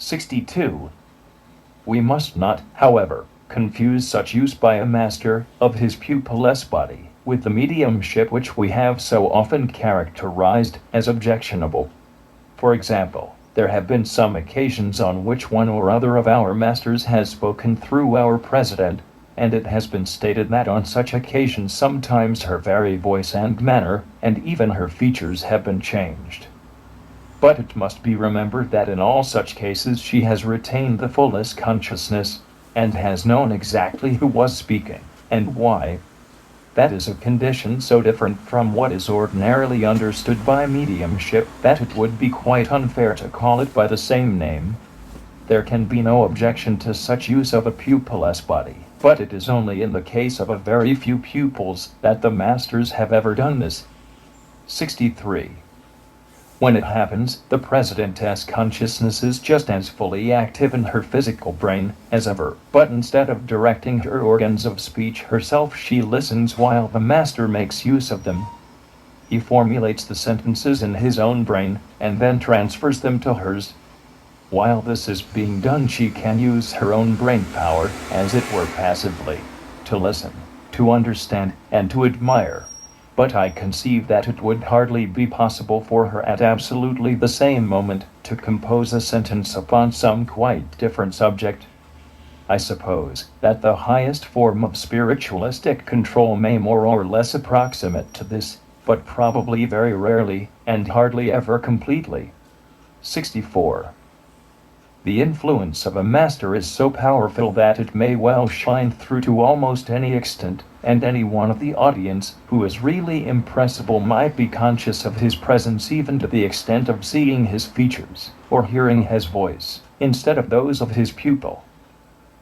62. We must not, however, confuse such use by a master of his pupilless body with the mediumship which we have so often characterized as objectionable. For example, there have been some occasions on which one or other of our masters has spoken through our president, and it has been stated that on such occasions sometimes her very voice and manner, and even her features have been changed. But it must be remembered that in all such cases she has retained the fullest consciousness, and has known exactly who was speaking, and why. That is a condition so different from what is ordinarily understood by mediumship that it would be quite unfair to call it by the same name. There can be no objection to such use of a pupilless body, but it is only in the case of a very few pupils that the masters have ever done this. 63. When it happens, the presidentess consciousness is just as fully active in her physical brain as ever, but instead of directing her organs of speech herself, she listens while the master makes use of them. He formulates the sentences in his own brain, and then transfers them to hers. While this is being done, she can use her own brain power, as it were passively, to listen, to understand, and to admire. But I conceive that it would hardly be possible for her at absolutely the same moment to compose a sentence upon some quite different subject. I suppose that the highest form of spiritualistic control may more or less approximate to this, but probably very rarely, and hardly ever completely. 64. The influence of a master is so powerful that it may well shine through to almost any extent, and any one of the audience who is really impressible might be conscious of his presence even to the extent of seeing his features, or hearing his voice, instead of those of his pupil.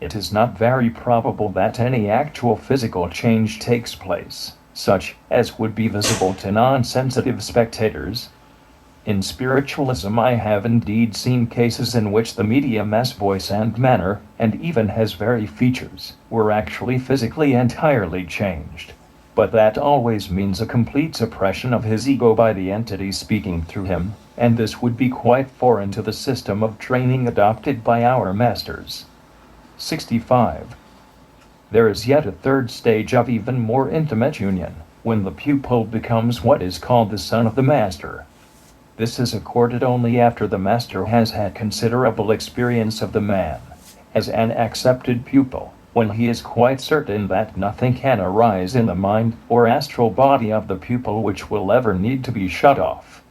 It is not very probable that any actual physical change takes place, such as would be visible to non-sensitive spectators. In spiritualism I have indeed seen cases in which the medium's voice and manner, and even his very features, were actually physically entirely changed. But that always means a complete suppression of his ego by the entity speaking through him, and this would be quite foreign to the system of training adopted by our masters. 65. There is yet a third stage of even more intimate union, when the pupil becomes what is called the son of the master. This is accorded only after the master has had considerable experience of the man, as an accepted pupil, when he is quite certain that nothing can arise in the mind or astral body of the pupil which will ever need to be shut off.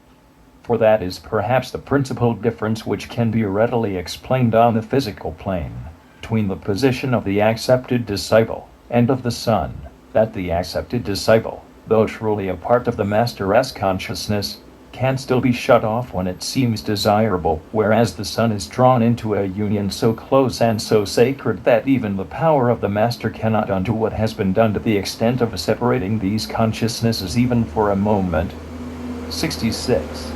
For that is perhaps the principal difference which can be readily explained on the physical plane, between the position of the accepted disciple and of the son, that the accepted disciple, though truly a part of the master's consciousness, can still be shut off when it seems desirable, whereas the son is drawn into a union so close and so sacred that even the power of the master cannot undo what has been done to the extent of separating these consciousnesses even for a moment. 66.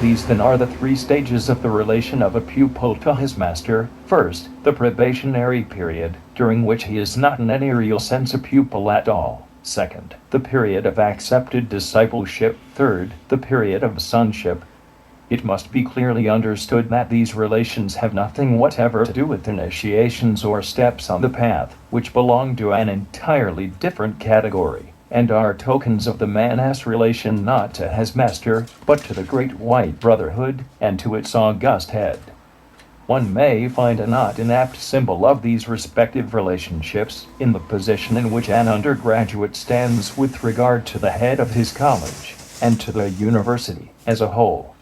These then are the three stages of the relation of a pupil to his master. First, the probationary period, during which he is not in any real sense a pupil at all. Second, the period of accepted discipleship. Third, the period of sonship. It must be clearly understood that these relations have nothing whatever to do with initiations or steps on the path, which belong to an entirely different category, and are tokens of the man's relation not to his master, but to the great white brotherhood, and to its august head. One may find a not inapt symbol of these respective relationships in the position in which an undergraduate stands with regard to the head of his college, and to the university as a whole.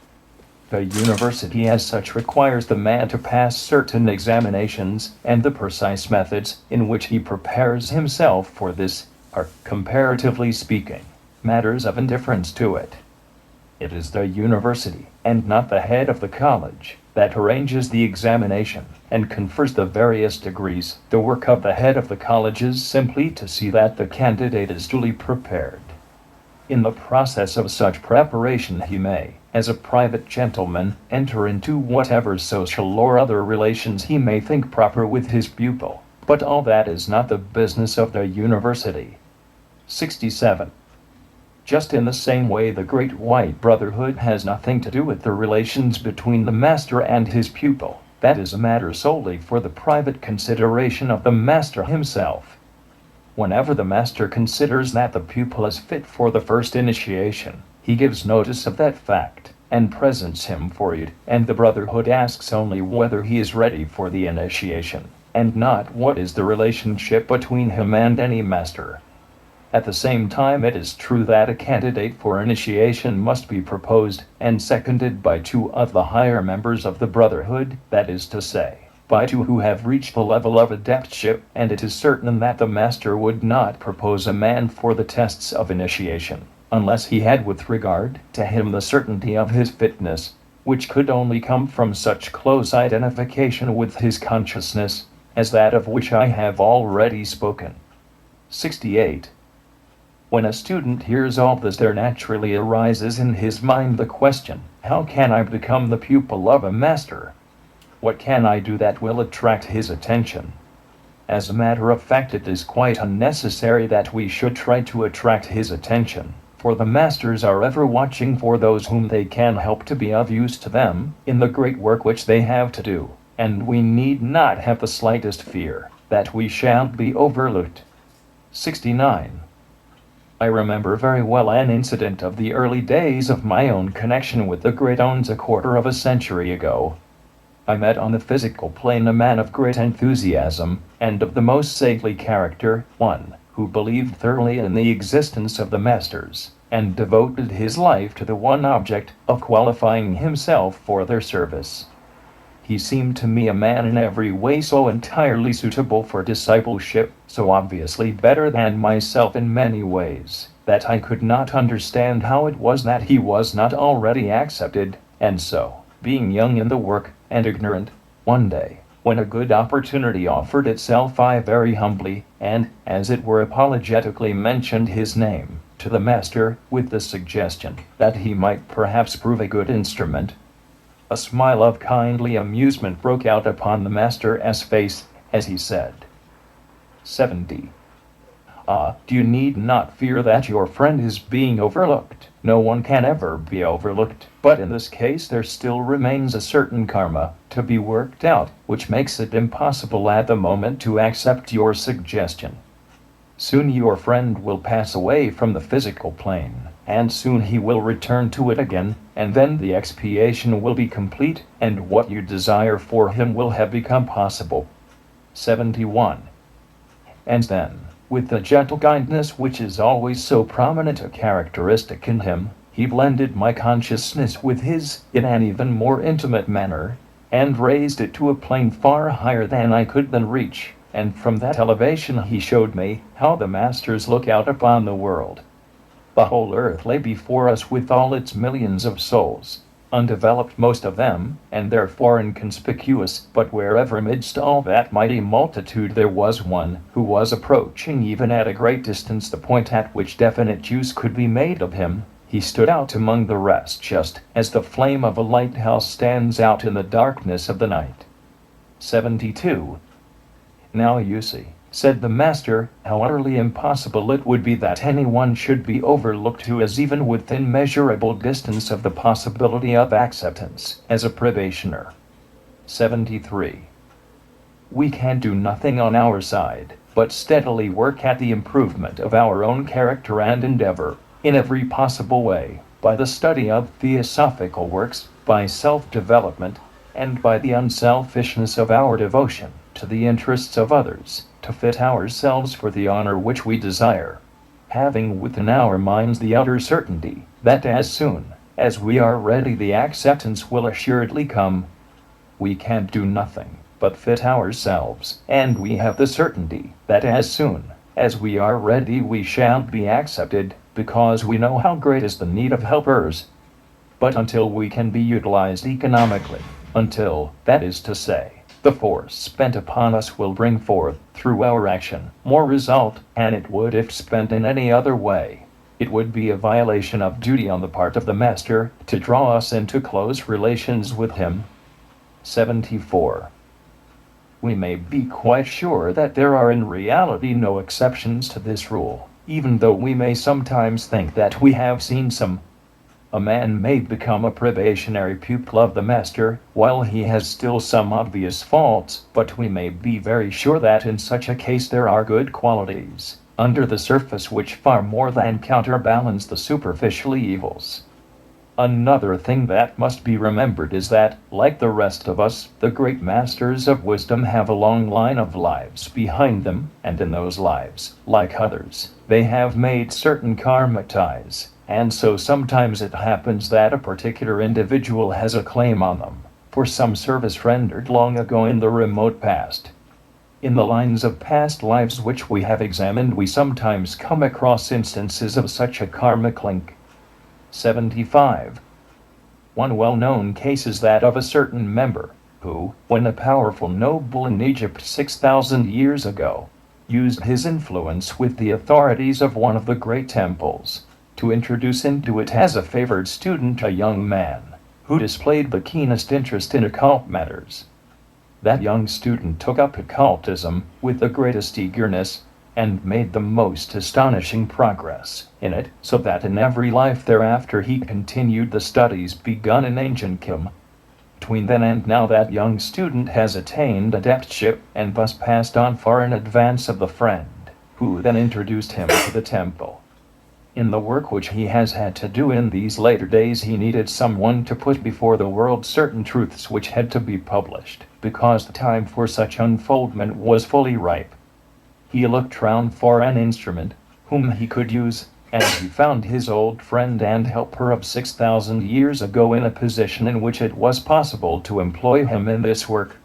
The university as such requires the man to pass certain examinations, and the precise methods in which he prepares himself for this are, comparatively speaking, matters of indifference to it. It is the university, and not the head of the college, that arranges the examination, and confers the various degrees. The work of the head of the college is simply to see that the candidate is duly prepared. In the process of such preparation he may, as a private gentleman, enter into whatever social or other relations he may think proper with his pupil, but all that is not the business of the university. 67. just in the same way the Great White Brotherhood has nothing to do with the relations between the master and his pupil. That is a matter solely for the private consideration of the master himself. Whenever the master considers that the pupil is fit for the first initiation, he gives notice of that fact, and presents him for it, and the brotherhood asks only whether he is ready for the initiation, and not what is the relationship between him and any master. At the same time, it is true that a candidate for initiation must be proposed and seconded by 2 of the higher members of the brotherhood, that is to say, by 2 who have reached the level of adeptship, and it is certain that the master would not propose a man for the tests of initiation, unless he had with regard to him the certainty of his fitness, which could only come from such close identification with his consciousness, as that of which I have already spoken. 68. When a student hears all this, there naturally arises in his mind the question, how can I become the pupil of a master? What can I do that will attract his attention? As a matter of fact, it is quite unnecessary that we should try to attract his attention, for the masters are ever watching for those whom they can help to be of use to them in the great work which they have to do, and we need not have the slightest fear that we shall be overlooked. 69. I remember very well an incident of the early days of my own connection with the Great Ones a quarter of a century ago. I met on the physical plane a man of great enthusiasm, and of the most saintly character, one who believed thoroughly in the existence of the masters, and devoted his life to the one object of qualifying himself for their service. He seemed to me a man in every way so entirely suitable for discipleship, so obviously better than myself in many ways, that I could not understand how it was that he was not already accepted, and so, being young in the work, and ignorant, one day, when a good opportunity offered itself, I very humbly, and, as it were apologetically, mentioned his name to the master, with the suggestion that he might perhaps prove a good instrument. A smile of kindly amusement broke out upon the master's face, as he said, 70. You need not fear that your friend is being overlooked. No one can ever be overlooked, but in this case there still remains a certain karma to be worked out, which makes it impossible at the moment to accept your suggestion. Soon your friend will pass away from the physical plane, and soon he will return to it again, and then the expiation will be complete, and what you desire for him will have become possible. 71. And then, with the gentle kindness which is always so prominent a characteristic in him, he blended my consciousness with his in an even more intimate manner, and raised it to a plane far higher than I could then reach, and from that elevation he showed me how the masters look out upon the world. The whole earth lay before us with all its millions of souls, undeveloped most of them, and therefore inconspicuous, but wherever amidst all that mighty multitude there was one who was approaching even at a great distance the point at which definite use could be made of him, he stood out among the rest just as the flame of a lighthouse stands out in the darkness of the night. 72. Now you see, said the master, how utterly impossible it would be that anyone should be overlooked who is even within measurable distance of the possibility of acceptance as a probationer. 73. We can do nothing on our side, but steadily work at the improvement of our own character and endeavor, in every possible way, by the study of theosophical works, by self-development, and by the unselfishness of our devotion to the interests of others, to fit ourselves for the honor which we desire, having within our minds the utter certainty that as soon as we are ready the acceptance will assuredly come. We can do nothing but fit ourselves, and we have the certainty that as soon as we are ready we shall be accepted, because we know how great is the need of helpers. But until we can be utilized economically, until, that is to say, the force spent upon us will bring forth, through our action, more result than it would if spent in any other way, it would be a violation of duty on the part of the master to draw us into close relations with him. 74. We may be quite sure that there are in reality no exceptions to this rule, even though we may sometimes think that we have seen some. A man may become a probationary pupil of the master while he has still some obvious faults, but we may be very sure that in such a case there are good qualities under the surface which far more than counterbalance the superficial evils. Another thing that must be remembered is that, like the rest of us, the great masters of wisdom have a long line of lives behind them, and in those lives, like others, they have made certain karmic ties, and so sometimes it happens that a particular individual has a claim on them for some service rendered long ago in the remote past. In the lines of past lives which we have examined, we sometimes come across instances of such a karmic link. 75. One well-known case is that of a certain member, who, when a powerful noble in Egypt 6,000 years ago, used his influence with the authorities of one of the great temples, to introduce into it as a favored student a young man, who displayed the keenest interest in occult matters. That young student took up occultism with the greatest eagerness, and made the most astonishing progress in it, so that in every life thereafter he continued the studies begun in ancient Kim. Between then and now that young student has attained adeptship, and thus passed on far in advance of the friend, who then introduced him to the temple. In the work which he has had to do in these later days, he needed someone to put before the world certain truths which had to be published, because the time for such unfoldment was fully ripe. He looked round for an instrument whom he could use, and he found his old friend and helper of 6,000 years ago in a position in which it was possible to employ him in this work.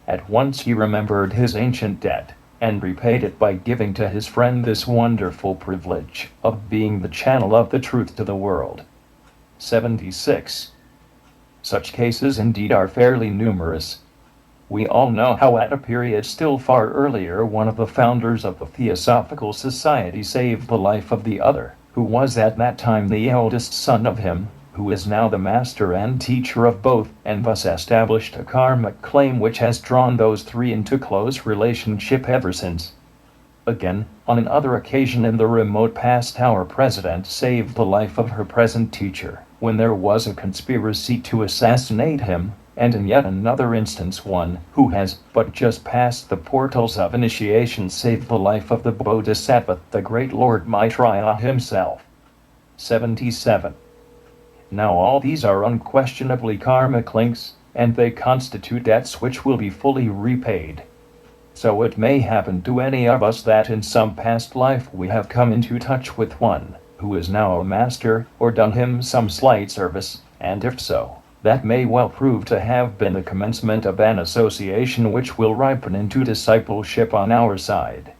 At once he remembered his ancient debt, and repaid it by giving to his friend this wonderful privilege of being the channel of the truth to the world. 76. Such cases indeed are fairly numerous. We all know how at a period still far earlier one of the founders of the Theosophical Society saved the life of the other, who was at that time the eldest son of him, who is now the master and teacher of both, and thus established a karmic claim which has drawn those three into close relationship ever since. Again, on another occasion in the remote past, our president saved the life of her present teacher, when there was a conspiracy to assassinate him, and in yet another instance one who has but just passed the portals of initiation saved the life of the Bodhisattva, the great Lord Maitreya himself. 77. Now all these are unquestionably karmic links, and they constitute debts which will be fully repaid. So it may happen to any of us that in some past life we have come into touch with one who is now a master, or done him some slight service, and if so, that may well prove to have been the commencement of an association which will ripen into discipleship on our side.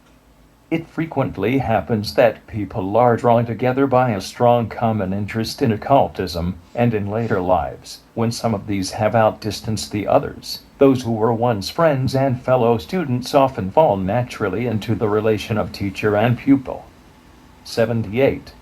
It frequently happens that people are drawn together by a strong common interest in occultism, and in later lives, when some of these have outdistanced the others, those who were once friends and fellow students often fall naturally into the relation of teacher and pupil. 78.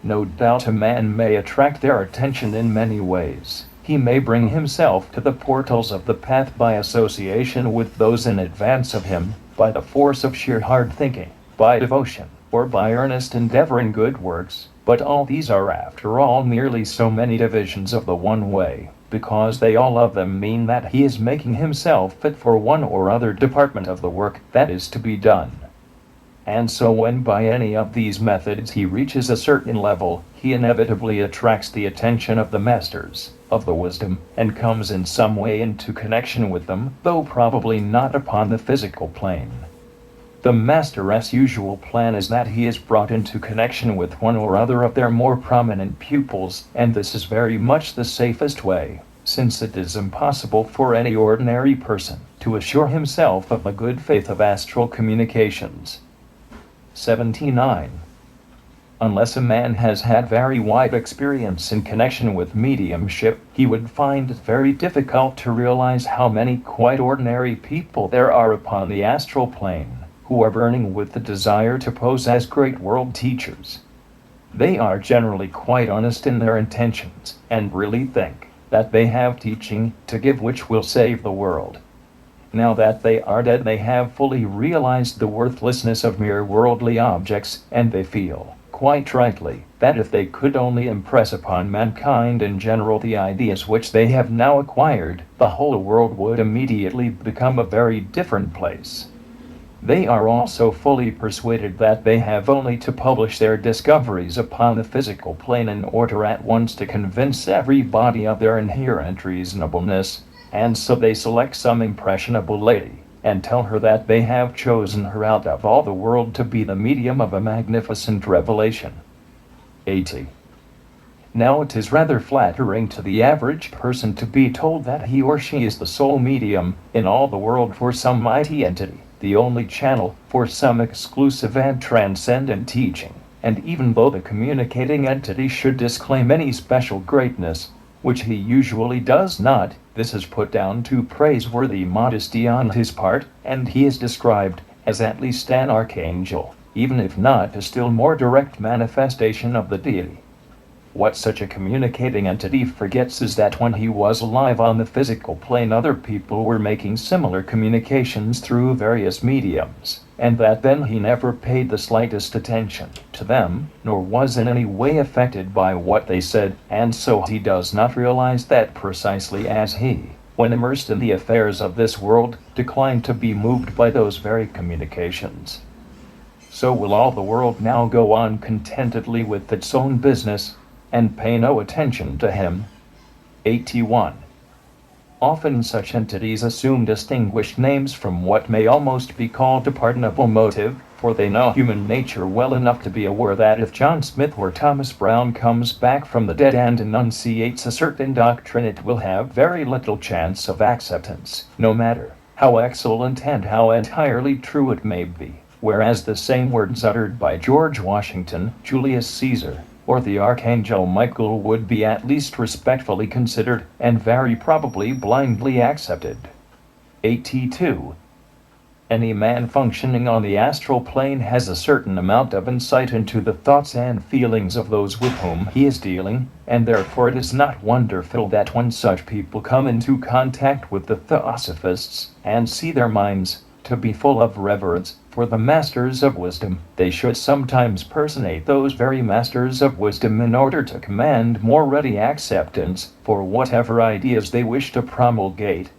No doubt a man may attract their attention in many ways. He may bring himself to the portals of the path by association with those in advance of him, by the force of sheer hard thinking, by devotion, or by earnest endeavor in good works, but all these are after all merely so many divisions of the one way, because they all of them mean that he is making himself fit for one or other department of the work that is to be done. And so when by any of these methods he reaches a certain level, he inevitably attracts the attention of the masters of the wisdom, and comes in some way into connection with them, though probably not upon the physical plane. The master's usual plan is that he is brought into connection with one or other of their more prominent pupils, and this is very much the safest way, since it is impossible for any ordinary person to assure himself of the good faith of astral communications. 79. Unless a man has had very wide experience in connection with mediumship, he would find it very difficult to realize how many quite ordinary people there are upon the astral plane, who are burning with the desire to pose as great world teachers. They are generally quite honest in their intentions, and really think that they have teaching to give which will save the world. Now that they are dead, they have fully realized the worthlessness of mere worldly objects, and they feel, quite rightly, that if they could only impress upon mankind in general the ideas which they have now acquired, the whole world would immediately become a very different place. They are also fully persuaded that they have only to publish their discoveries upon the physical plane in order at once to convince everybody of their inherent reasonableness, and so they select some impressionable lady, and tell her that they have chosen her out of all the world to be the medium of a magnificent revelation. 80. Now it is rather flattering to the average person to be told that he or she is the sole medium in all the world for some mighty entity, the only channel for some exclusive and transcendent teaching, and even though the communicating entity should disclaim any special greatness, which he usually does not, this is put down to praiseworthy modesty on his part, and he is described as at least an archangel, even if not a still more direct manifestation of the deity. What such a communicating entity forgets is that when he was alive on the physical plane, other people were making similar communications through various mediums, and that then he never paid the slightest attention to them, nor was in any way affected by what they said, and so he does not realize that precisely as he, when immersed in the affairs of this world, declined to be moved by those very communications. So will all the world now go on contentedly with its own business, and pay no attention to him. 81. Often such entities assume distinguished names from what may almost be called a pardonable motive, for they know human nature well enough to be aware that if John Smith or Thomas Brown comes back from the dead and enunciates a certain doctrine, it will have very little chance of acceptance, no matter how excellent and how entirely true it may be, whereas the same words uttered by George Washington, Julius Caesar, or the Archangel Michael would be at least respectfully considered, and very probably blindly accepted. 82. Any man functioning on the astral plane has a certain amount of insight into the thoughts and feelings of those with whom he is dealing, and therefore it is not wonderful that when such people come into contact with the Theosophists, and see their minds to be full of reverence for the masters of wisdom, they should sometimes personate those very masters of wisdom in order to command more ready acceptance for whatever ideas they wish to promulgate.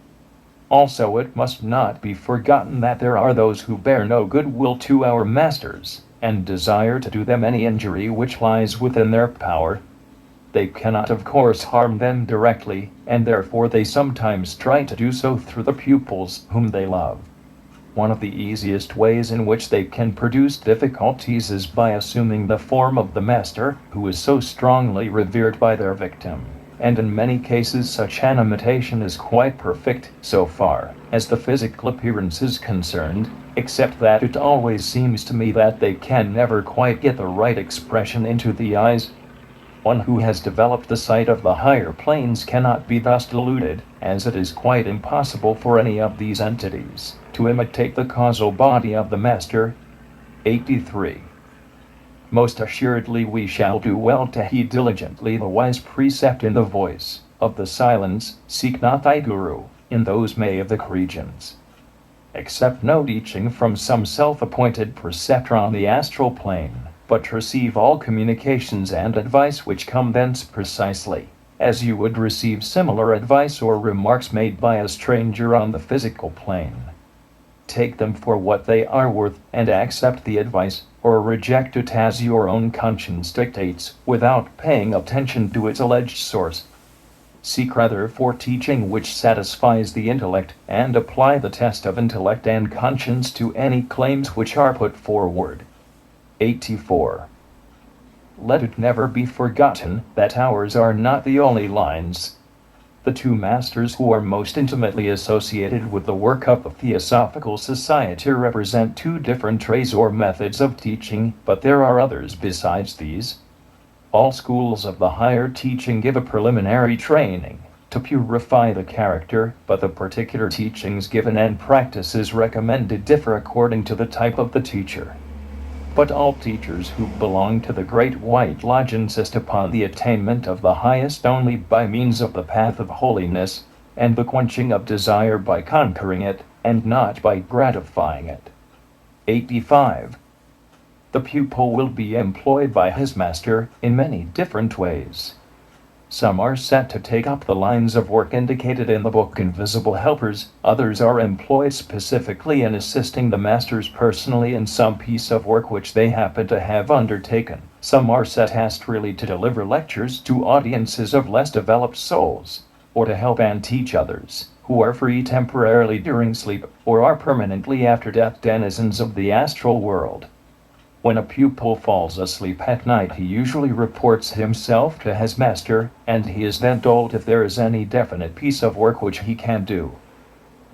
Also, it must not be forgotten that there are those who bear no goodwill to our masters, and desire to do them any injury which lies within their power. They cannot, of course, harm them directly, and therefore they sometimes try to do so through the pupils whom they love. One of the easiest ways in which they can produce difficulties is by assuming the form of the master, who is so strongly revered by their victim, and in many cases such an imitation is quite perfect, so far as the physical appearance is concerned, except that it always seems to me that they can never quite get the right expression into the eyes. One who has developed the sight of the higher planes cannot be thus deluded, as it is quite impossible for any of these entities to imitate the causal body of the master. 83. Most assuredly we shall do well to heed diligently the wise precept in the voice of the silence, seek not thy guru, in those Mayavic regions. Accept no teaching from some self-appointed preceptor on the astral plane, but receive all communications and advice which come thence precisely, as you would receive similar advice or remarks made by a stranger on the physical plane. Take them for what they are worth, and accept the advice, or reject it as your own conscience dictates, without paying attention to its alleged source. Seek rather for teaching which satisfies the intellect, and apply the test of intellect and conscience to any claims which are put forward. 84. Let it never be forgotten that ours are not the only lines. The two masters who are most intimately associated with the work of the Theosophical Society represent two different ways or methods of teaching, but there are others besides these. All schools of the higher teaching give a preliminary training to purify the character, but the particular teachings given and practices recommended differ according to the type of the teacher. But all teachers who belong to the Great White Lodge insist upon the attainment of the highest only by means of the path of holiness, and the quenching of desire by conquering it, and not by gratifying it. 85. The pupil will be employed by his master in many different ways. Some are set to take up the lines of work indicated in the book Invisible Helpers, others are employed specifically in assisting the masters personally in some piece of work which they happen to have undertaken. Some are set astrally to deliver lectures to audiences of less developed souls, or to help and teach others, who are free temporarily during sleep, or are permanently after death denizens of the astral world. When a pupil falls asleep at night, he usually reports himself to his master, and he is then told if there is any definite piece of work which he can do.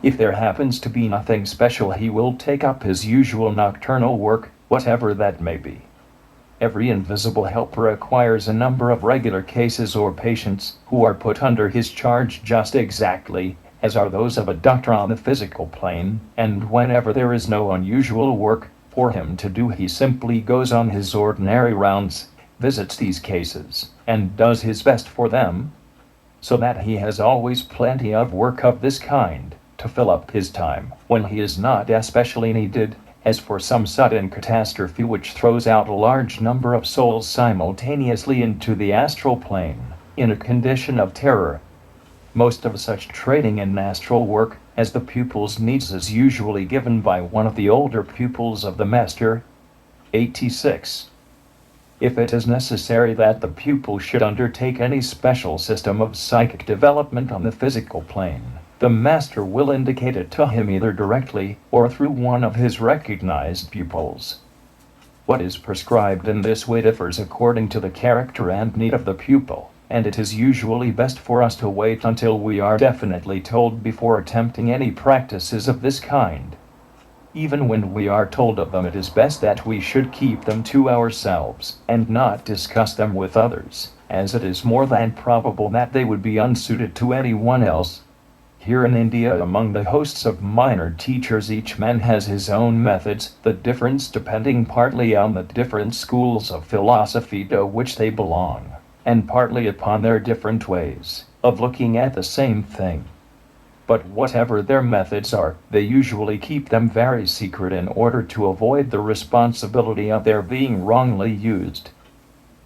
If there happens to be nothing special, he will take up his usual nocturnal work, whatever that may be. Every invisible helper acquires a number of regular cases or patients who are put under his charge just exactly as are those of a doctor on the physical plane, and whenever there is no unusual work for him to do, he simply goes on his ordinary rounds, visits these cases, and does his best for them, so that he has always plenty of work of this kind to fill up his time when he is not especially needed, as for some sudden catastrophe which throws out a large number of souls simultaneously into the astral plane, in a condition of terror. Most of such training in astral work as the pupils needs is usually given by one of the older pupils of the master. 86. If it is necessary that the pupil should undertake any special system of psychic development on the physical plane, the master will indicate it to him either directly or through one of his recognized pupils. What is prescribed in this way differs according to the character and need of the pupil, and it is usually best for us to wait until we are definitely told before attempting any practices of this kind. Even when we are told of them, it is best that we should keep them to ourselves and not discuss them with others, as it is more than probable that they would be unsuited to anyone else. Here in India, among the hosts of minor teachers, each man has his own methods, the difference depending partly on the different schools of philosophy to which they belong, and partly upon their different ways of looking at the same thing. But whatever their methods are, they usually keep them very secret in order to avoid the responsibility of their being wrongly used.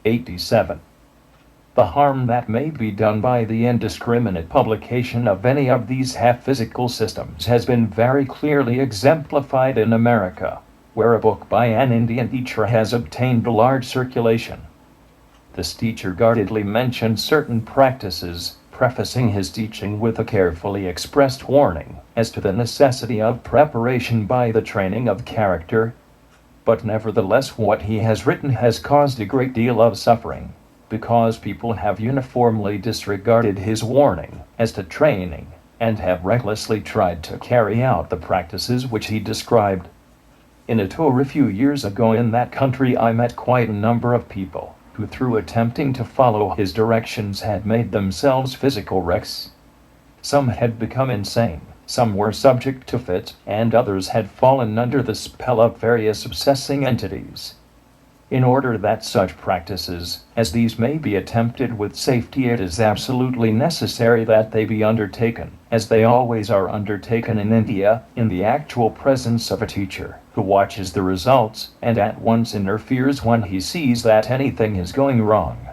87. The harm that may be done by the indiscriminate publication of any of these half-physical systems has been very clearly exemplified in America, where a book by an Indian teacher has obtained a large circulation. This teacher guardedly mentioned certain practices, prefacing his teaching with a carefully expressed warning as to the necessity of preparation by the training of character. But nevertheless, what he has written has caused a great deal of suffering, because people have uniformly disregarded his warning as to training, and have recklessly tried to carry out the practices which he described. In a tour a few years ago in that country, I met quite a number of people who, through attempting to follow his directions, had made themselves physical wrecks. Some had become insane, some were subject to fits, and others had fallen under the spell of various obsessing entities. In order that such practices as these may be attempted with safety, it is absolutely necessary that they be undertaken, as they always are undertaken in India, in the actual presence of a teacher, who watches the results and at once interferes when he sees that anything is going wrong.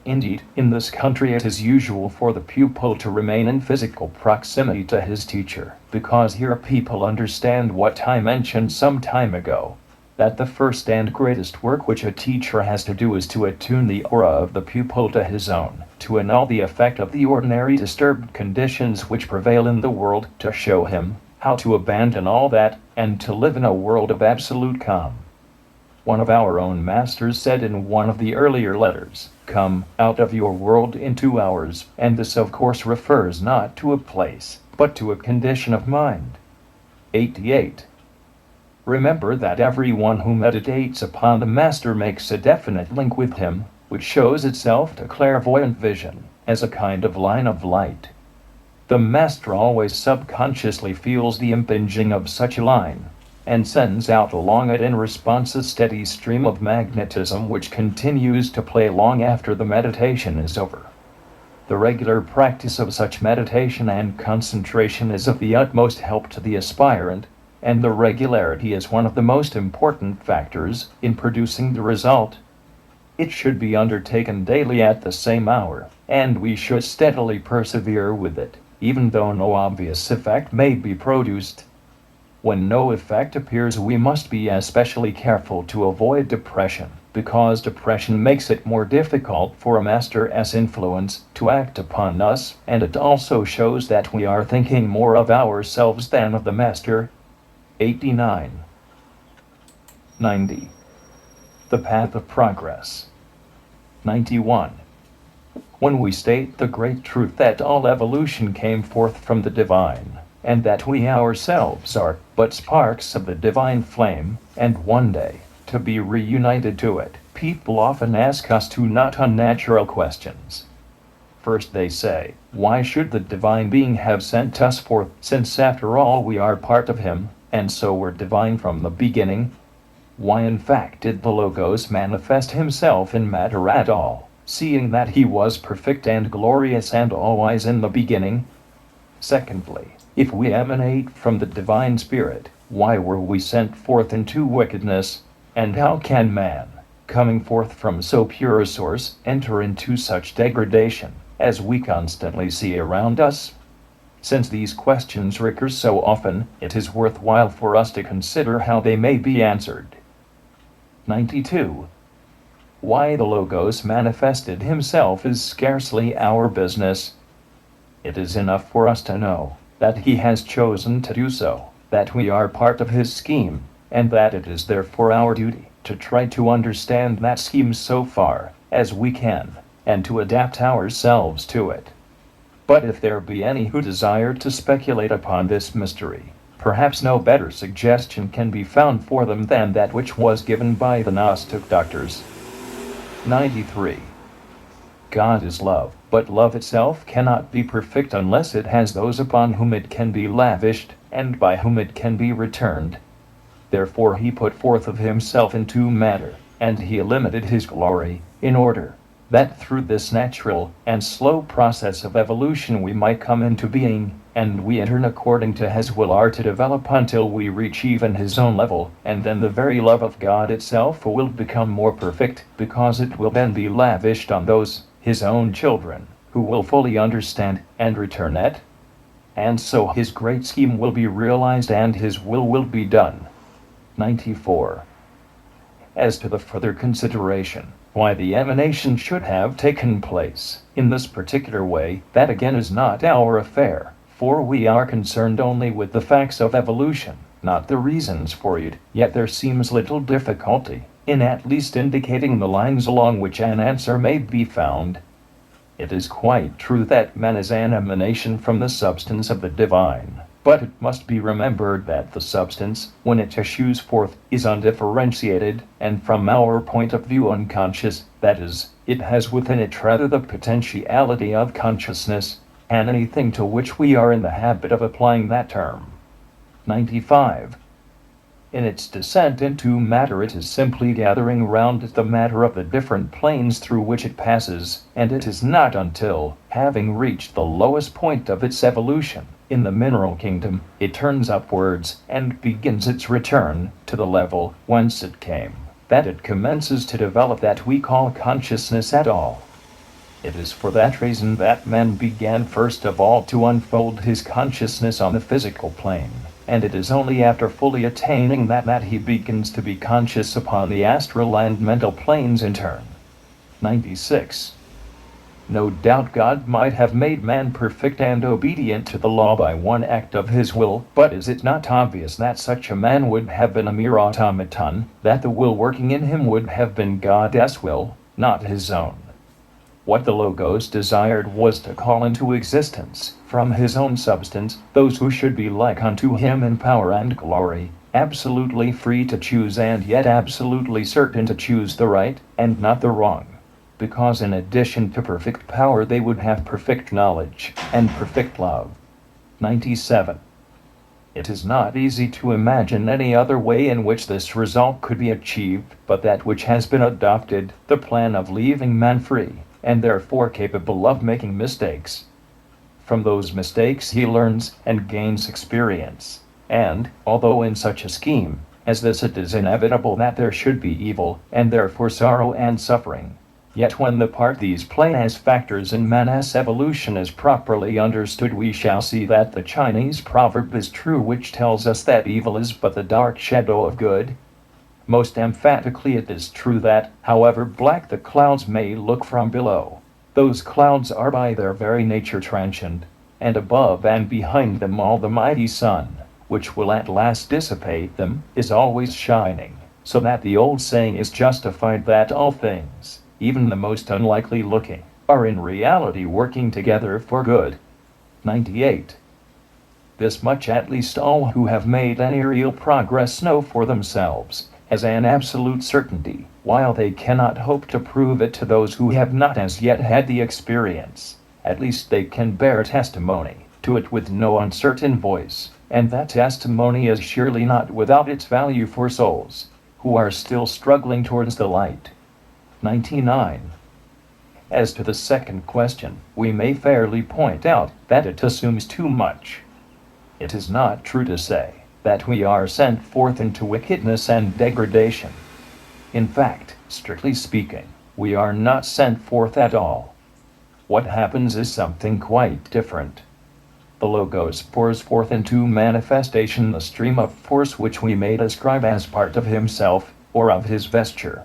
Indeed, in this country it is usual for the pupil to remain in physical proximity to his teacher, because here people understand what I mentioned some time ago, that the first and greatest work which a teacher has to do is to attune the aura of the pupil to his own, to annul the effect of the ordinary disturbed conditions which prevail in the world, to show him how to abandon all that, and to live in a world of absolute calm. One of our own masters said in one of the earlier letters, "Come out of your world into ours," and this of course refers not to a place, but to a condition of mind. 88. Remember that everyone who meditates upon the master makes a definite link with him, which shows itself to clairvoyant vision as a kind of line of light. The master always subconsciously feels the impinging of such a line, and sends out along it in response a steady stream of magnetism which continues to play long after the meditation is over. The regular practice of such meditation and concentration is of the utmost help to the aspirant, and the regularity is one of the most important factors in producing the result. It should be undertaken daily at the same hour, and we should steadily persevere with it, even though no obvious effect may be produced. When no effect appears, we must be especially careful to avoid depression, because depression makes it more difficult for a master's influence to act upon us, and it also shows that we are thinking more of ourselves than of the master. 89. 90. The path of progress. 91. When we state the great truth that all evolution came forth from the divine, and that we ourselves are but sparks of the divine flame, and one day, to be reunited to it, people often ask us two not unnatural questions. First they say, why should the divine being have sent us forth, since after all we are part of him, and so were divine from the beginning? Why in fact did the Logos manifest himself in matter at all, seeing that he was perfect and glorious and all-wise in the beginning? Secondly, if we emanate from the divine spirit, why were we sent forth into wickedness? And how can man, coming forth from so pure a source, enter into such degradation, as we constantly see around us? Since these questions recur so often, it is worthwhile for us to consider how they may be answered. 92. Why the Logos manifested himself is scarcely our business. It is enough for us to know that he has chosen to do so, that we are part of his scheme, and that it is therefore our duty to try to understand that scheme so far as we can, and to adapt ourselves to it. But if there be any who desire to speculate upon this mystery, perhaps no better suggestion can be found for them than that which was given by the Gnostic doctors. 93. God is love, but love itself cannot be perfect unless it has those upon whom it can be lavished, and by whom it can be returned. Therefore he put forth of himself into matter, and he limited his glory, in order that through this natural and slow process of evolution we might come into being, and we enter according to his will are to develop until we reach even his own level, and then the very love of God itself will become more perfect, because it will then be lavished on those, his own children, who will fully understand and return it. And so his great scheme will be realized and his will be done. 94. As to the further consideration, why the emanation should have taken place in this particular way, that again is not our affair, for we are concerned only with the facts of evolution, not the reasons for it. Yet there seems little difficulty in at least indicating the lines along which an answer may be found. It is quite true that man is an emanation from the substance of the divine, but it must be remembered that the substance, when it issues forth, is undifferentiated, and from our point of view unconscious, that is, it has within it rather the potentiality of consciousness, and anything to which we are in the habit of applying that term. 95. In its descent into matter it is simply gathering round it the matter of the different planes through which it passes, and it is not until, having reached the lowest point of its evolution, in the mineral kingdom, it turns upwards and begins its return to the level whence it came, that it commences to develop that we call consciousness at all. It is for that reason that man began first of all to unfold his consciousness on the physical plane, and it is only after fully attaining that he begins to be conscious upon the astral and mental planes in turn. 96. No doubt God might have made man perfect and obedient to the law by one act of his will, but is it not obvious that such a man would have been a mere automaton, that the will working in him would have been God's will, not his own? What the Logos desired was to call into existence, from his own substance, those who should be like unto him in power and glory, absolutely free to choose and yet absolutely certain to choose the right, and not the wrong. Because in addition to perfect power they would have perfect knowledge, and perfect love. 97. It is not easy to imagine any other way in which this result could be achieved, but that which has been adopted, the plan of leaving man free, and therefore capable of making mistakes. From those mistakes he learns and gains experience. And, although in such a scheme as this it is inevitable that there should be evil, and therefore sorrow and suffering, yet when the part these play as factors in man's evolution is properly understood, we shall see that the Chinese proverb is true which tells us that evil is but the dark shadow of good. Most emphatically it is true that, however black the clouds may look from below, those clouds are by their very nature transient, and above and behind them all the mighty sun, which will at last dissipate them, is always shining, so that the old saying is justified that all things, even the most unlikely looking, are in reality working together for good. 98. This much at least all who have made any real progress know for themselves, as an absolute certainty, while they cannot hope to prove it to those who have not as yet had the experience. At least they can bear testimony to it with no uncertain voice, and that testimony is surely not without its value for souls who are still struggling towards the light. 99. As to the second question, we may fairly point out that it assumes too much. It is not true to say that we are sent forth into wickedness and degradation. In fact, strictly speaking, we are not sent forth at all. What happens is something quite different. The Logos pours forth into manifestation the stream of force which we may describe as part of himself, or of his vesture.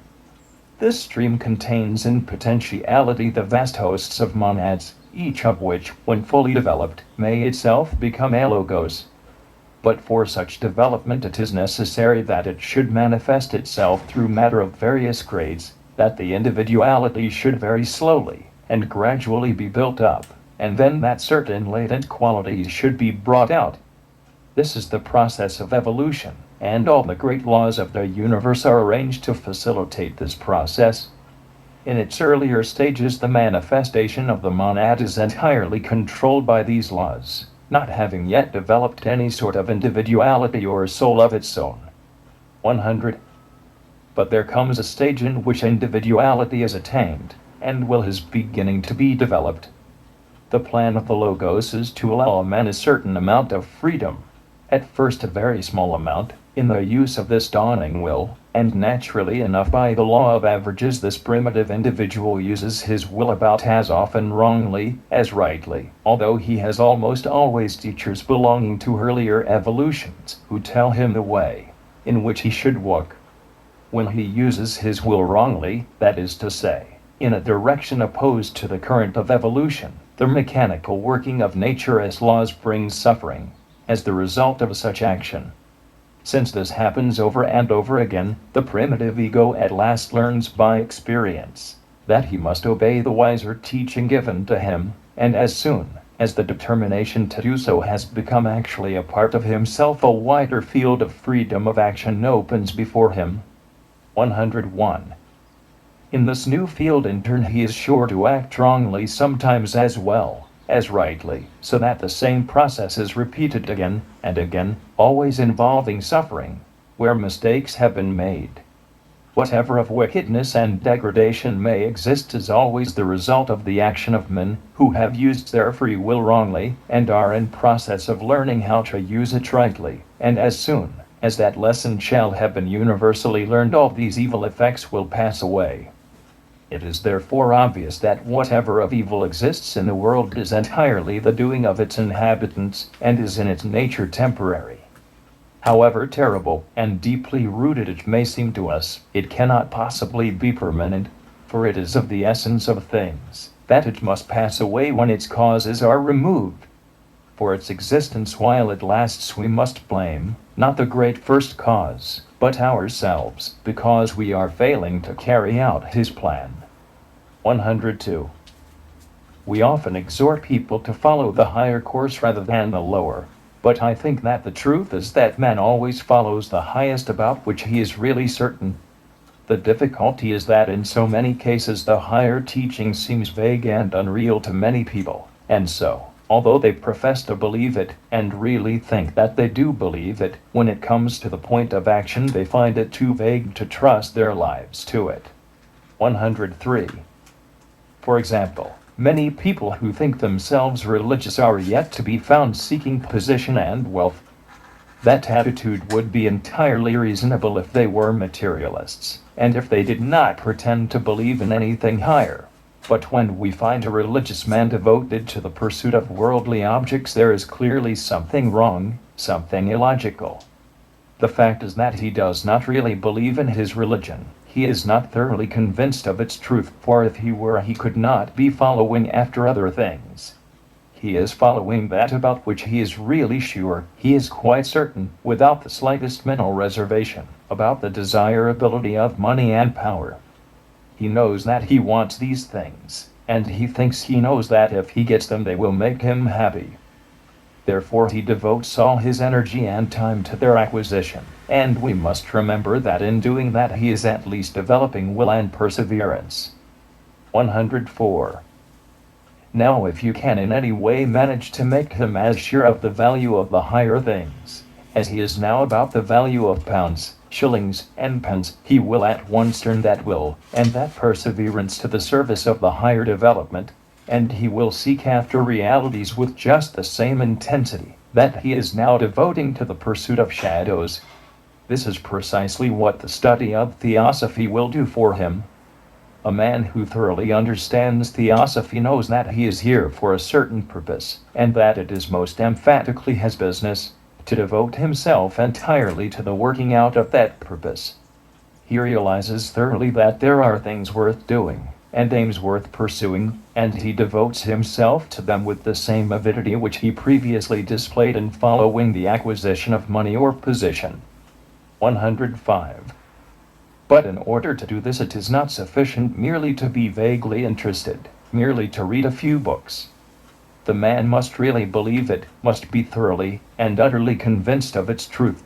This stream contains in potentiality the vast hosts of monads, each of which, when fully developed, may itself become a Logos. But for such development it is necessary that it should manifest itself through matter of various grades, that the individuality should very slowly and gradually be built up, and then that certain latent qualities should be brought out. This is the process of evolution, and all the great laws of the universe are arranged to facilitate this process. In its earlier stages the manifestation of the monad is entirely controlled by these laws, not having yet developed any sort of individuality or soul of its own. 100. But there comes a stage in which individuality is attained, and will is beginning to be developed. The plan of the Logos is to allow a man a certain amount of freedom, at first a very small amount, in the use of this dawning will, and naturally enough by the law of averages this primitive individual uses his will about as often wrongly as rightly, although he has almost always teachers belonging to earlier evolutions who tell him the way in which he should walk. When he uses his will wrongly, that is to say, in a direction opposed to the current of evolution, the mechanical working of nature as laws brings suffering as the result of such action. Since this happens over and over again, the primitive ego at last learns by experience that he must obey the wiser teaching given to him, and as soon as the determination to do so has become actually a part of himself, a wider field of freedom of action opens before him. 101. In this new field in turn he is sure to act wrongly sometimes as well as rightly, so that the same process is repeated again and again, always involving suffering, where mistakes have been made. Whatever of wickedness and degradation may exist is always the result of the action of men who have used their free will wrongly, and are in process of learning how to use it rightly, and as soon as that lesson shall have been universally learned, all these evil effects will pass away. It is therefore obvious that whatever of evil exists in the world is entirely the doing of its inhabitants, and is in its nature temporary. However terrible and deeply rooted it may seem to us, it cannot possibly be permanent, for it is of the essence of things that it must pass away when its causes are removed. For its existence while it lasts we must blame, not the great first cause, but ourselves, because we are failing to carry out his plan. 102. We often exhort people to follow the higher course rather than the lower, but I think that the truth is that man always follows the highest about which he is really certain. The difficulty is that in so many cases the higher teaching seems vague and unreal to many people, and so, although they profess to believe it, and really think that they do believe it, when it comes to the point of action they find it too vague to trust their lives to it. 103. For example, many people who think themselves religious are yet to be found seeking position and wealth. That attitude would be entirely reasonable if they were materialists, and if they did not pretend to believe in anything higher. But when we find a religious man devoted to the pursuit of worldly objects, there is clearly something wrong, something illogical. The fact is that he does not really believe in his religion. He is not thoroughly convinced of its truth, for if he were, he could not be following after other things. He is following that about which he is really sure, he is quite certain, without the slightest mental reservation, about the desirability of money and power. He knows that he wants these things, and he thinks he knows that if he gets them they will make him happy. Therefore he devotes all his energy and time to their acquisition, and we must remember that in doing that he is at least developing will and perseverance. 104. Now if you can in any way manage to make him as sure of the value of the higher things, as he is now about the value of pounds, shillings, and pence, he will at once turn that will and that perseverance to the service of the higher development, and he will seek after realities with just the same intensity that he is now devoting to the pursuit of shadows. This is precisely what the study of theosophy will do for him. A man who thoroughly understands theosophy knows that he is here for a certain purpose, and that it is most emphatically his business to devote himself entirely to the working out of that purpose. He realizes thoroughly that there are things worth doing, and aims worth pursuing, and he devotes himself to them with the same avidity which he previously displayed in following the acquisition of money or position. 105. But in order to do this it is not sufficient merely to be vaguely interested, merely to read a few books. The man must really believe it, must be thoroughly and utterly convinced of its truth.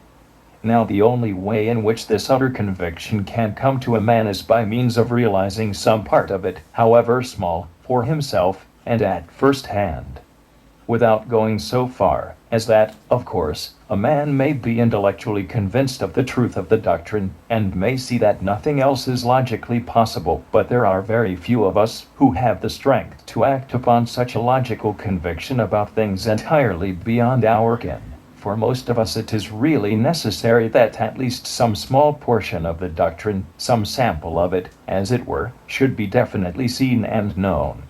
Now the only way in which this utter conviction can come to a man is by means of realizing some part of it, however small, for himself, and at first hand. Without going so far as that, of course, a man may be intellectually convinced of the truth of the doctrine, and may see that nothing else is logically possible, but there are very few of us who have the strength to act upon such a logical conviction about things entirely beyond our ken. For most of us it is really necessary that at least some small portion of the doctrine, some sample of it, as it were, should be definitely seen and known.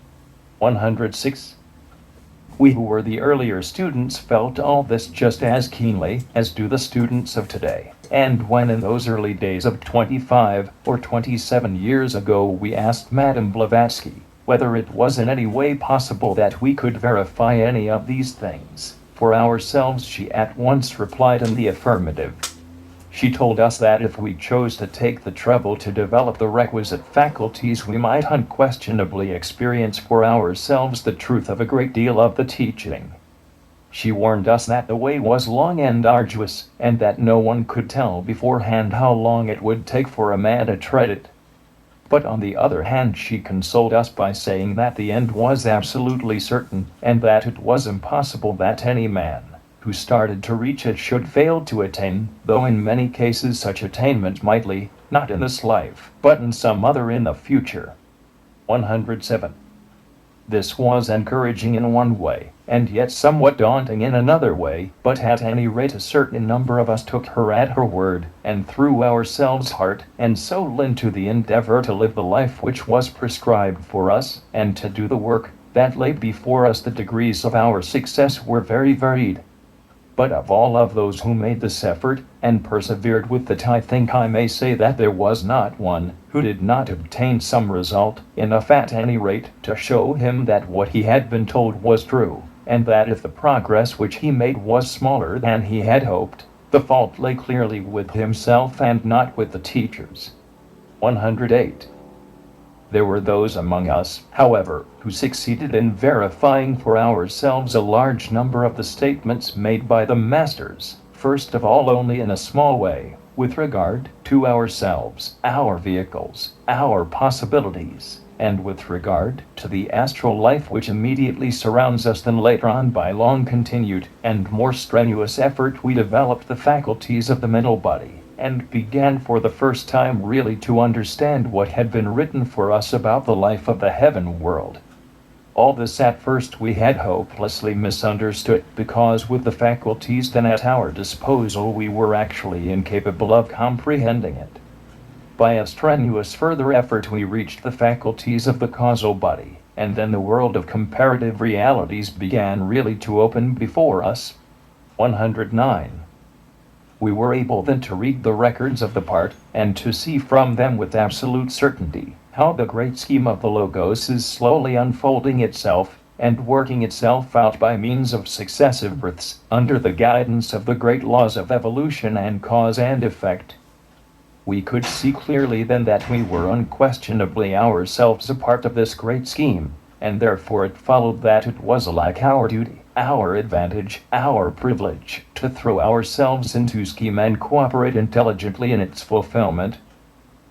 106. We who were the earlier students felt all this just as keenly as do the students of today. And when in those early days of 25 or 27 years ago we asked Madame Blavatsky whether it was in any way possible that we could verify any of these things for ourselves, she at once replied in the affirmative. She told us that if we chose to take the trouble to develop the requisite faculties, we might unquestionably experience for ourselves the truth of a great deal of the teaching. She warned us that the way was long and arduous, and that no one could tell beforehand how long it would take for a man to tread it. But on the other hand, she consoled us by saying that the end was absolutely certain, and that it was impossible that any man who started to reach it should fail to attain, though in many cases such attainment might lie, not in this life, but in some other in the future. 107. This was encouraging in one way, and yet somewhat daunting in another way, but at any rate a certain number of us took her at her word, and threw ourselves heart and soul into the endeavor to live the life which was prescribed for us, and to do the work that lay before us. The degrees of our success were very varied. But of all of those who made this effort, and persevered with it, I think I may say that there was not one who did not obtain some result, enough at any rate, to show him that what he had been told was true, and that if the progress which he made was smaller than he had hoped, the fault lay clearly with himself and not with the teachers. 108. There were those among us, however, who succeeded in verifying for ourselves a large number of the statements made by the masters, first of all only in a small way, with regard to ourselves, our vehicles, our possibilities, and with regard to the astral life which immediately surrounds us. Then later on, by long continued and more strenuous effort, we developed the faculties of the mental body, and began for the first time really to understand what had been written for us about the life of the heaven world. All this at first we had hopelessly misunderstood, because with the faculties then at our disposal we were actually incapable of comprehending it. By a strenuous further effort we reached the faculties of the causal body, and then the world of comparative realities began really to open before us. 109. We were able then to read the records of the part, and to see from them with absolute certainty how the great scheme of the Logos is slowly unfolding itself, and working itself out by means of successive births, under the guidance of the great laws of evolution and cause and effect. We could see clearly then that we were unquestionably ourselves a part of this great scheme, and therefore it followed that it was alike our duty, our advantage, our privilege, to throw ourselves into scheme and cooperate intelligently in its fulfillment.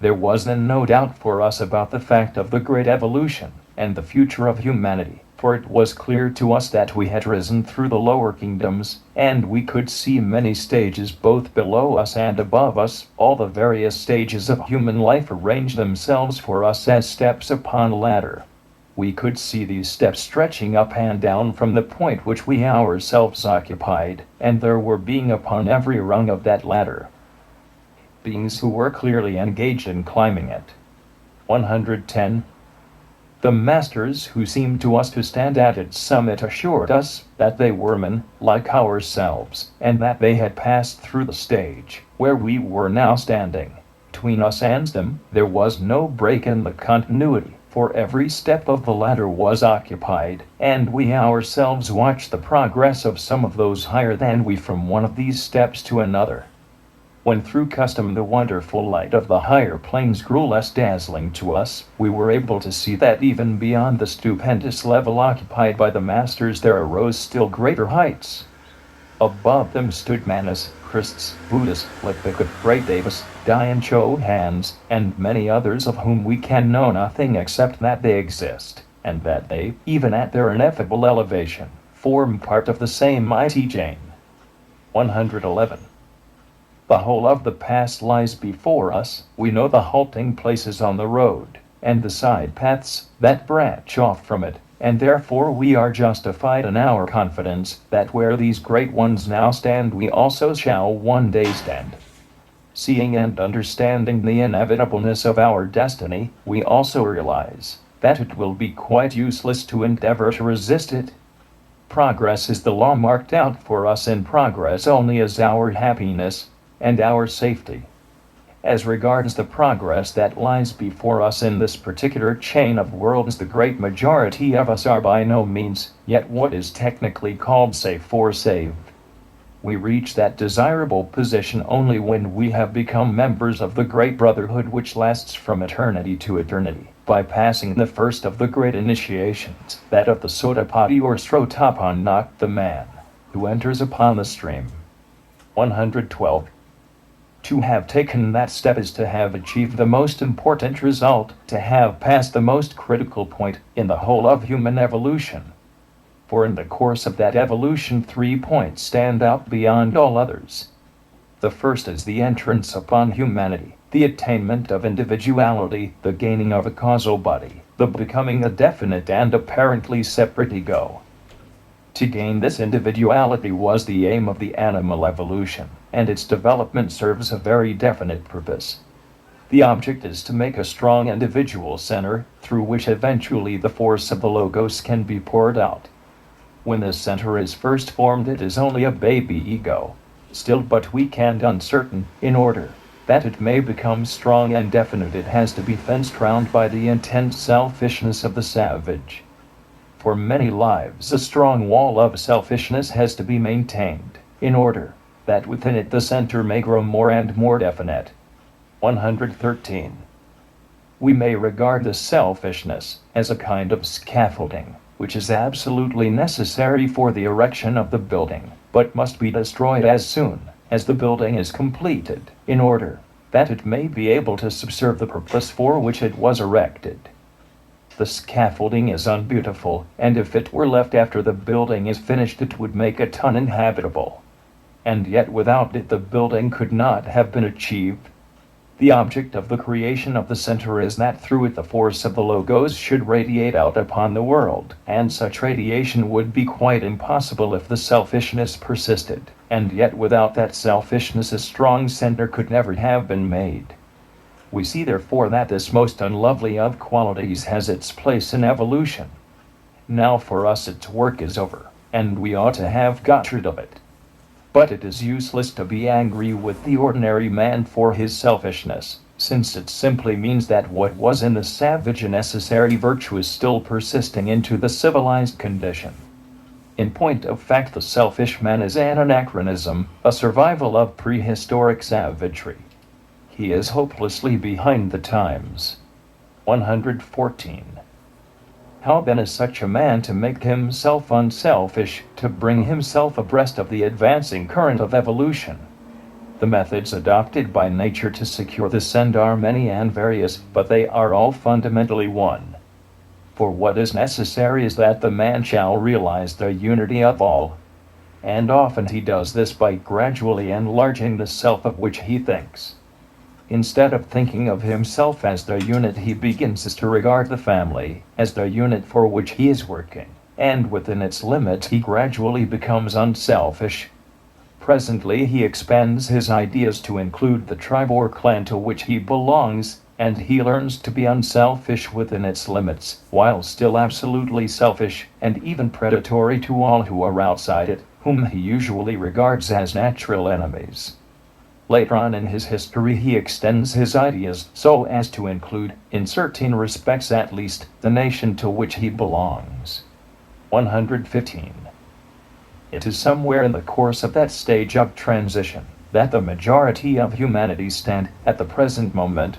There was then no doubt for us about the fact of the great evolution, and the future of humanity, for it was clear to us that we had risen through the lower kingdoms, and we could see many stages both below us and above us. All the various stages of human life arranged themselves for us as steps upon a ladder. We could see these steps stretching up and down from the point which we ourselves occupied, and there were beings upon every rung of that ladder. Beings who were clearly engaged in climbing it. 110. The masters who seemed to us to stand at its summit assured us that they were men like ourselves, and that they had passed through the stage where we were now standing. Between us and them there was no break in the continuity, for every step of the ladder was occupied, and we ourselves watched the progress of some of those higher than we from one of these steps to another. When through custom the wonderful light of the higher planes grew less dazzling to us, we were able to see that even beyond the stupendous level occupied by the masters there arose still greater heights. Above them stood Manas, Christs, Buddhas, Leadbeater, Great Davis, Dian Cho Hands, and many others of whom we can know nothing except that they exist, and that they, even at their ineffable elevation, form part of the same mighty chain. 111. The whole of the past lies before us. We know the halting places on the road, and the side paths that branch off from it, and therefore we are justified in our confidence that where these great ones now stand we also shall one day stand. Seeing and understanding the inevitableness of our destiny, we also realize that it will be quite useless to endeavor to resist it. Progress is the law marked out for us, and progress only is our happiness and our safety. As regards the progress that lies before us in this particular chain of worlds, the great majority of us are by no means yet what is technically called safe or saved. We reach that desirable position only when we have become members of the great brotherhood which lasts from eternity to eternity, by passing the first of the great initiations, that of the Sotapati or Srotapannak, the man who enters upon the stream. 112. To have taken that step is to have achieved the most important result, to have passed the most critical point in the whole of human evolution. For in the course of that evolution 3 points stand out beyond all others. The first is the entrance upon humanity, the attainment of individuality, the gaining of a causal body, the becoming a definite and apparently separate ego. To gain this individuality was the aim of the animal evolution, and its development serves a very definite purpose. The object is to make a strong individual center, through which eventually the force of the Logos can be poured out. When this center is first formed it is only a baby ego, still but weak and uncertain. In order that it may become strong and definite it has to be fenced round by the intense selfishness of the savage. For many lives a strong wall of selfishness has to be maintained, in order that within it the center may grow more and more definite. 113. We may regard this selfishness as a kind of scaffolding, which is absolutely necessary for the erection of the building, but must be destroyed as soon as the building is completed, in order that it may be able to subserve the purpose for which it was erected. The scaffolding is unbeautiful, and if it were left after the building is finished it would make it uninhabitable. and yet without it the building could not have been achieved. The object of the creation of the center is that through it the force of the logos should radiate out upon the world, and such radiation would be quite impossible if the selfishness persisted, and yet without that selfishness a strong center could never have been made. We see therefore that this most unlovely of qualities has its place in evolution. Now for us its work is over, and we ought to have got rid of it. But it is useless to be angry with the ordinary man for his selfishness, since it simply means that what was in the savage a necessary virtue is still persisting into the civilized condition. In point of fact, the selfish man is an anachronism, a survival of prehistoric savagery. He is hopelessly behind the times. 114. How then is such a man to make himself unselfish, to bring himself abreast of the advancing current of evolution? The methods adopted by nature to secure this end are many and various, but they are all fundamentally one. For what is necessary is that the man shall realize the unity of all, and often he does this by gradually enlarging the self of which he thinks. Instead of thinking of himself as the unit, he begins to regard the family as the unit for which he is working, and within its limits he gradually becomes unselfish. Presently he expands his ideas to include the tribe or clan to which he belongs, and he learns to be unselfish within its limits, while still absolutely selfish and even predatory to all who are outside it, whom he usually regards as natural enemies. Later on in his history he extends his ideas so as to include, in certain respects at least, the nation to which he belongs. 115. It is somewhere in the course of that stage of transition that the majority of humanity stand at the present moment.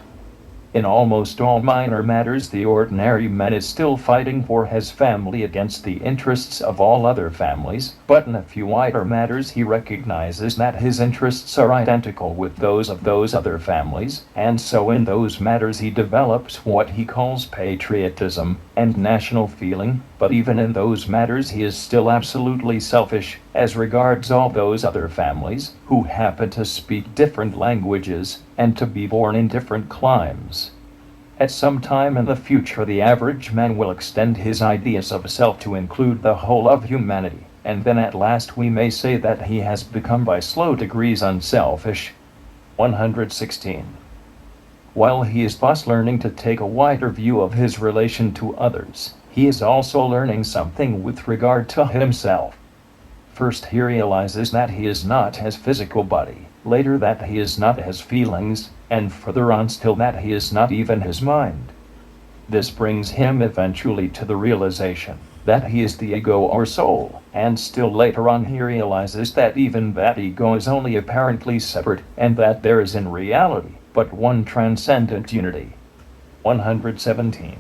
In almost all minor matters the ordinary man is still fighting for his family against the interests of all other families, but in a few wider matters he recognizes that his interests are identical with those of those other families, and so in those matters he develops what he calls patriotism and national feeling, but even in those matters he is still absolutely selfish as regards all those other families who happen to speak different languages and to be born in different climes. At some time in the future the average man will extend his ideas of self to include the whole of humanity, and then at last we may say that he has become by slow degrees unselfish. 116. While he is thus learning to take a wider view of his relation to others, he is also learning something with regard to himself. First he realizes that he is not his physical body, later that he is not his feelings, and further on still that he is not even his mind. This brings him eventually to the realization that he is the ego or soul, and still later on he realizes that even that ego is only apparently separate, and that there is in reality but one transcendent unity. 117.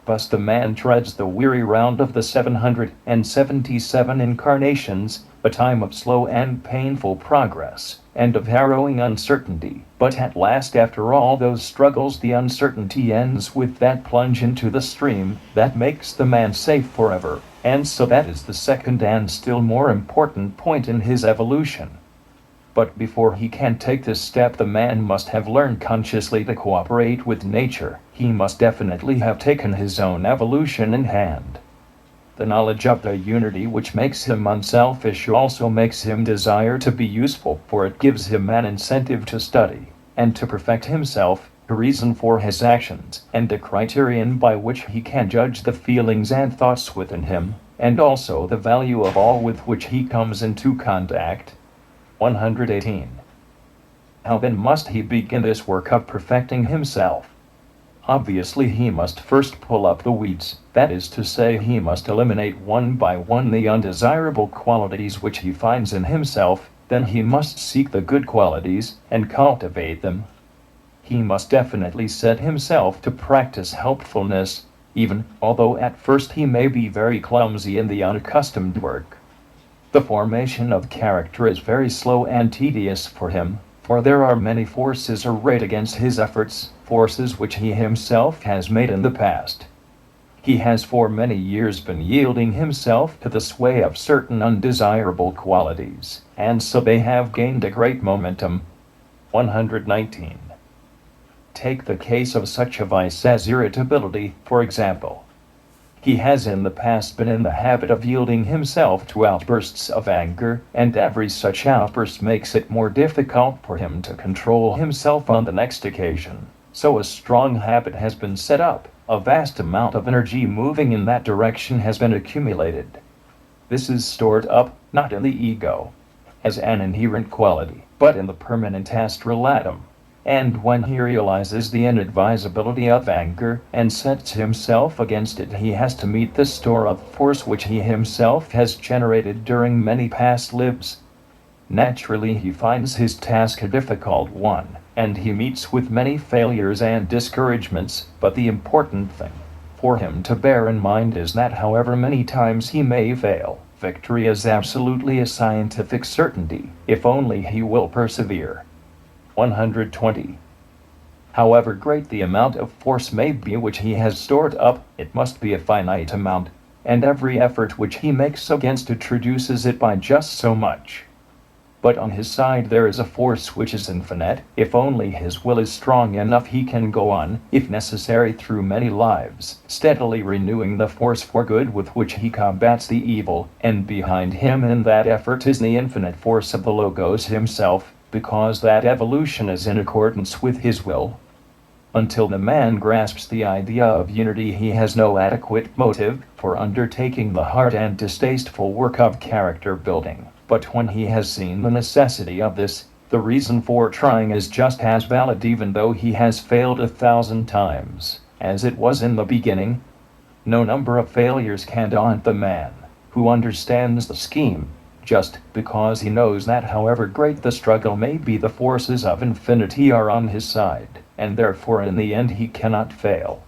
Thus the man treads the weary round of the 777 incarnations, a time of slow and painful progress, and of harrowing uncertainty, but at last after all those struggles the uncertainty ends with that plunge into the stream that makes the man safe forever, and so that is the second and still more important point in his evolution. But before he can take this step the man must have learned consciously to cooperate with nature. He must definitely have taken his own evolution in hand. The knowledge of the unity which makes him unselfish also makes him desire to be useful, for it gives him an incentive to study and to perfect himself, a reason for his actions, and a criterion by which he can judge the feelings and thoughts within him, and also the value of all with which he comes into contact. 118. How then must he begin this work of perfecting himself? Obviously he must first pull up the weeds, that is to say he must eliminate one by one the undesirable qualities which he finds in himself, then he must seek the good qualities and cultivate them. He must definitely set himself to practice helpfulness, even although at first he may be very clumsy in the unaccustomed work. The formation of character is very slow and tedious for him, for there are many forces arrayed against his efforts, forces which he himself has made in the past. He has for many years been yielding himself to the sway of certain undesirable qualities, and so they have gained a great momentum. 119. Take the case of such a vice as irritability, for example. He has in the past been in the habit of yielding himself to outbursts of anger, and every such outburst makes it more difficult for him to control himself on the next occasion. So a strong habit has been set up, a vast amount of energy moving in that direction has been accumulated. This is stored up, not in the ego, as an inherent quality, but in the permanent astral atom. And when he realizes the inadvisability of anger and sets himself against it, he has to meet the store of force which he himself has generated during many past lives. Naturally, he finds his task a difficult one, and he meets with many failures and discouragements, but the important thing for him to bear in mind is that however many times he may fail, victory is absolutely a scientific certainty, if only he will persevere. 120. However great the amount of force may be which he has stored up, it must be a finite amount, and every effort which he makes against it reduces it by just so much. But on his side there is a force which is infinite. If only his will is strong enough, he can go on, if necessary through many lives, steadily renewing the force for good with which he combats the evil, and behind him in that effort is the infinite force of the Logos himself, because that evolution is in accordance with his will. Until the man grasps the idea of unity, he has no adequate motive for undertaking the hard and distasteful work of character building. But when he has seen the necessity of this, the reason for trying is just as valid, even though he has failed 1,000 times, as it was in the beginning. No number of failures can daunt the man who understands the scheme, just because he knows that however great the struggle may be, the forces of infinity are on his side, and therefore in the end he cannot fail.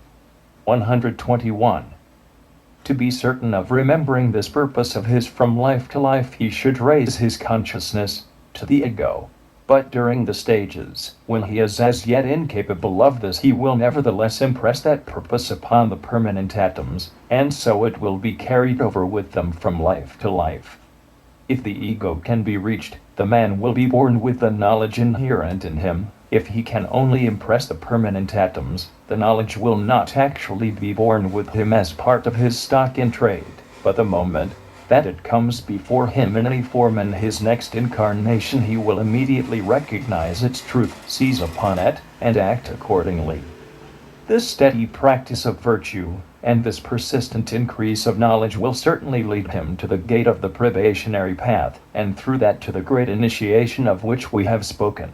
121. To be certain of remembering this purpose of his from life to life, he should raise his consciousness to the ego. But during the stages when he is as yet incapable of this, he will nevertheless impress that purpose upon the permanent atoms, and so it will be carried over with them from life to life. If the ego can be reached, the man will be born with the knowledge inherent in him. If he can only impress the permanent atoms, the knowledge will not actually be born with him as part of his stock in trade, but the moment that it comes before him in any form in his next incarnation, he will immediately recognize its truth, seize upon it, and act accordingly. This steady practice of virtue, and this persistent increase of knowledge will certainly lead him to the gate of the probationary path, and through that to the great initiation of which we have spoken.